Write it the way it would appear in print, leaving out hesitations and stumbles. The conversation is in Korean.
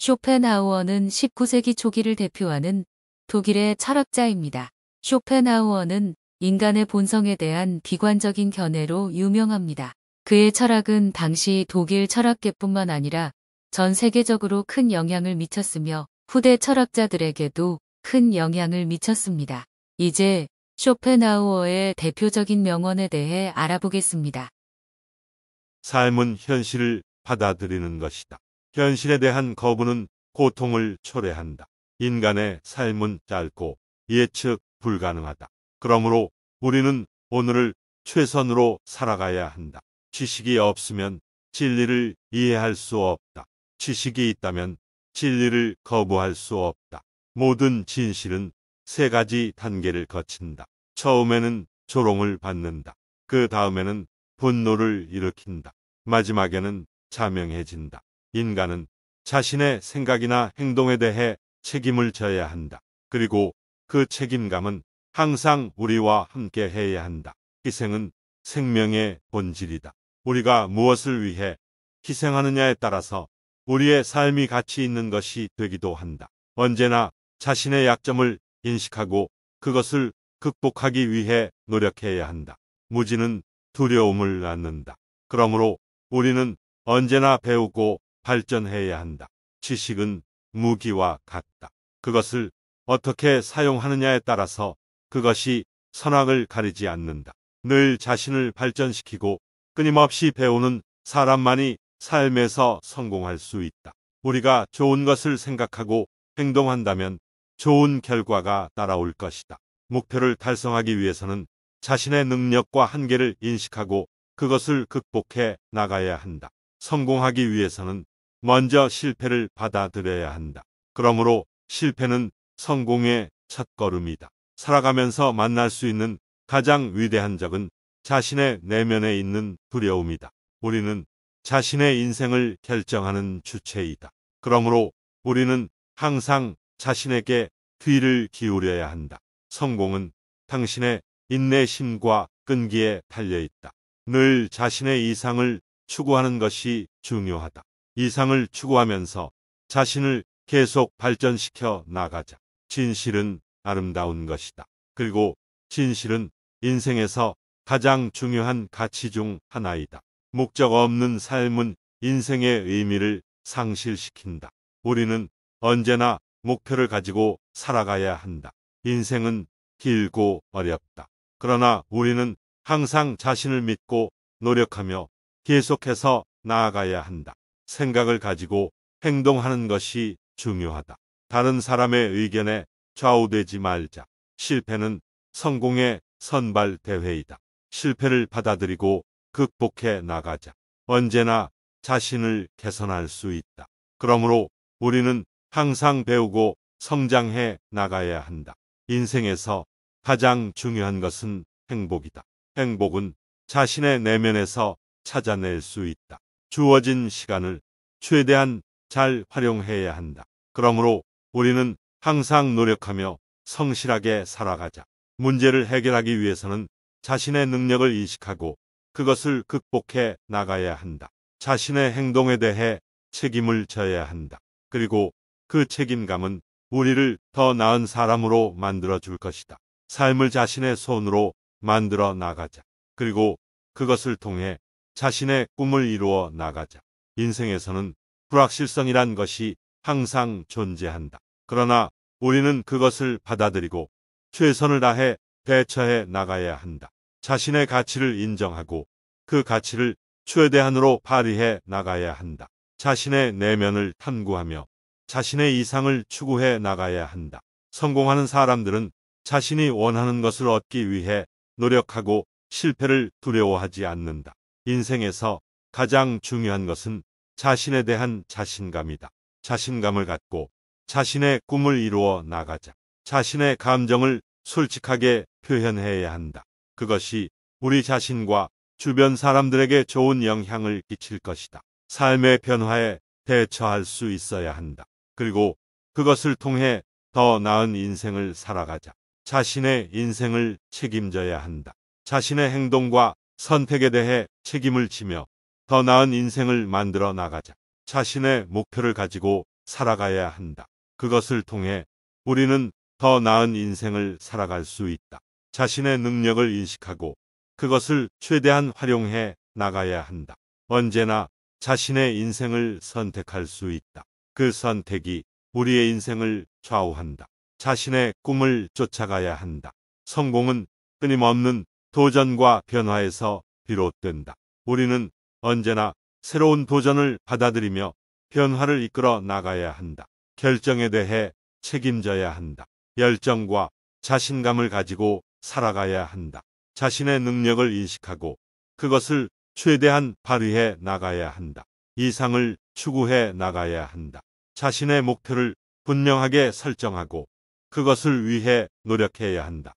쇼펜하우어는 19세기 초기를 대표하는 독일의 철학자입니다. 쇼펜하우어는 인간의 본성에 대한 비관적인 견해로 유명합니다. 그의 철학은 당시 독일 철학계뿐만 아니라 전 세계적으로 큰 영향을 미쳤으며 후대 철학자들에게도 큰 영향을 미쳤습니다. 이제 쇼펜하우어의 대표적인 명언에 대해 알아보겠습니다. 삶은 현실을 받아들이는 것이다. 현실에 대한 거부는 고통을 초래한다. 인간의 삶은 짧고 예측 불가능하다. 그러므로 우리는 오늘을 최선으로 살아가야 한다. 지식이 없으면 진리를 이해할 수 없다. 지식이 있다면 진리를 거부할 수 없다. 모든 진실은 세 가지 단계를 거친다. 처음에는 조롱을 받는다. 그 다음에는 분노를 일으킨다. 마지막에는 자명해진다. 인간은 자신의 생각이나 행동에 대해 책임을 져야 한다. 그리고 그 책임감은 항상 우리와 함께 해야 한다. 희생은 생명의 본질이다. 우리가 무엇을 위해 희생하느냐에 따라서 우리의 삶이 가치 있는 것이 되기도 한다. 언제나 자신의 약점을 인식하고 그것을 극복하기 위해 노력해야 한다. 무지는 두려움을 낳는다. 그러므로 우리는 언제나 배우고 발전해야 한다. 지식은 무기와 같다. 그것을 어떻게 사용하느냐에 따라서 그것이 선악을 가리지 않는다. 늘 자신을 발전시키고 끊임없이 배우는 사람만이 삶에서 성공할 수 있다. 우리가 좋은 것을 생각하고 행동한다면 좋은 결과가 따라올 것이다. 목표를 달성하기 위해서는 자신의 능력과 한계를 인식하고 그것을 극복해 나가야 한다. 성공하기 위해서는 먼저 실패를 받아들여야 한다. 그러므로 실패는 성공의 첫걸음이다. 살아가면서 만날 수 있는 가장 위대한 적은 자신의 내면에 있는 두려움이다. 우리는 자신의 인생을 결정하는 주체이다. 그러므로 우리는 항상 자신에게 귀를 기울여야 한다. 성공은 당신의 인내심과 끈기에 달려있다. 늘 자신의 이상을 추구하는 것이 중요하다. 이상을 추구하면서 자신을 계속 발전시켜 나가자. 진실은 아름다운 것이다. 그리고 진실은 인생에서 가장 중요한 가치 중 하나이다. 목적 없는 삶은 인생의 의미를 상실시킨다. 우리는 언제나 목표를 가지고 살아가야 한다. 인생은 길고 어렵다. 그러나 우리는 항상 자신을 믿고 노력하며 계속해서 나아가야 한다. 생각을 가지고 행동하는 것이 중요하다. 다른 사람의 의견에 좌우되지 말자. 실패는 성공의 선발 대회이다. 실패를 받아들이고 극복해 나가자. 언제나 자신을 개선할 수 있다. 그러므로 우리는 항상 배우고 성장해 나가야 한다. 인생에서 가장 중요한 것은 행복이다. 행복은 자신의 내면에서 찾아낼 수 있다. 주어진 시간을 최대한 잘 활용해야 한다. 그러므로 우리는 항상 노력하며 성실하게 살아가자. 문제를 해결하기 위해서는 자신의 능력을 인식하고 그것을 극복해 나가야 한다. 자신의 행동에 대해 책임을 져야 한다. 그리고 그 책임감은 우리를 더 나은 사람으로 만들어 줄 것이다. 삶을 자신의 손으로 만들어 나가자. 그리고 그것을 통해 자신의 꿈을 이루어 나가자. 인생에서는 불확실성이란 것이 항상 존재한다. 그러나 우리는 그것을 받아들이고 최선을 다해 대처해 나가야 한다. 자신의 가치를 인정하고 그 가치를 최대한으로 발휘해 나가야 한다. 자신의 내면을 탐구하며 자신의 이상을 추구해 나가야 한다. 성공하는 사람들은 자신이 원하는 것을 얻기 위해 노력하고 실패를 두려워하지 않는다. 인생에서 가장 중요한 것은 자신에 대한 자신감이다. 자신감을 갖고 자신의 꿈을 이루어 나가자. 자신의 감정을 솔직하게 표현해야 한다. 그것이 우리 자신과 주변 사람들에게 좋은 영향을 끼칠 것이다. 삶의 변화에 대처할 수 있어야 한다. 그리고 그것을 통해 더 나은 인생을 살아가자. 자신의 인생을 책임져야 한다. 자신의 행동과 선택에 대해 책임을 지며 더 나은 인생을 만들어 나가자. 자신의 목표를 가지고 살아가야 한다. 그것을 통해 우리는 더 나은 인생을 살아갈 수 있다. 자신의 능력을 인식하고 그것을 최대한 활용해 나가야 한다. 언제나 자신의 인생을 선택할 수 있다. 그 선택이 우리의 인생을 좌우한다. 자신의 꿈을 쫓아가야 한다. 성공은 끊임없는 도전과 변화에서 비롯된다. 우리는 언제나 새로운 도전을 받아들이며 변화를 이끌어 나가야 한다. 결정에 대해 책임져야 한다. 열정과 자신감을 가지고 살아가야 한다. 자신의 능력을 인식하고 그것을 최대한 발휘해 나가야 한다. 이상을 추구해 나가야 한다. 자신의 목표를 분명하게 설정하고 그것을 위해 노력해야 한다.